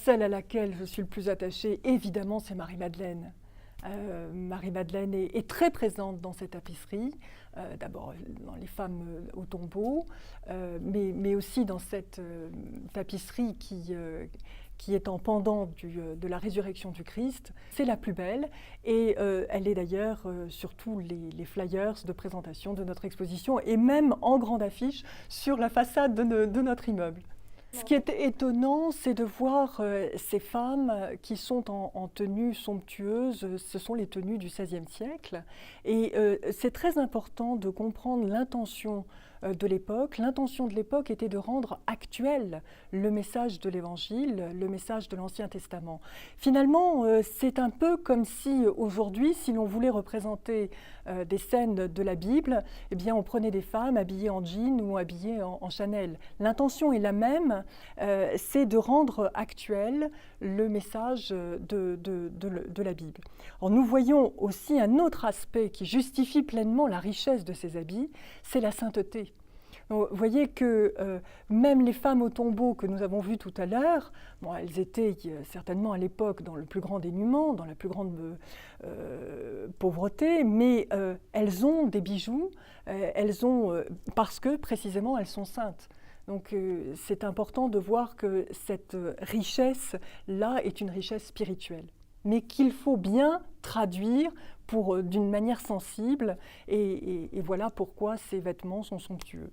celle à laquelle je suis le plus attachée, évidemment, c'est Marie-Madeleine. Marie-Madeleine est très présente dans cette tapisserie, d'abord dans les femmes au tombeau, mais aussi dans cette tapisserie qui est en pendant de la résurrection du Christ. C'est la plus belle et elle est d'ailleurs sur tous les flyers de présentation de notre exposition et même en grande affiche sur la façade de notre immeuble. Ce qui est étonnant, c'est de voir ces femmes qui sont en tenues somptueuses. Ce sont les tenues du XVIe siècle. Et c'est très important de comprendre l'intention de l'époque. L'intention de l'époque était de rendre actuel le message de l'Évangile, le message de l'Ancien Testament. Finalement, c'est un peu comme si aujourd'hui, si l'on voulait représenter des scènes de la Bible, eh bien, on prenait des femmes habillées en jean ou habillées en Chanel. L'intention est la même, c'est de rendre actuel le message de la Bible. Alors, nous voyons aussi un autre aspect qui justifie pleinement la richesse de ces habits, c'est la sainteté. Donc, vous voyez que même les femmes au tombeau que nous avons vues tout à l'heure, bon, elles étaient certainement à l'époque dans le plus grand dénuement, dans la plus grande pauvreté, mais elles ont des bijoux, parce que précisément elles sont saintes. Donc c'est important de voir que cette richesse-là est une richesse spirituelle, mais qu'il faut bien traduire d'une manière sensible, et voilà pourquoi ces vêtements sont somptueux.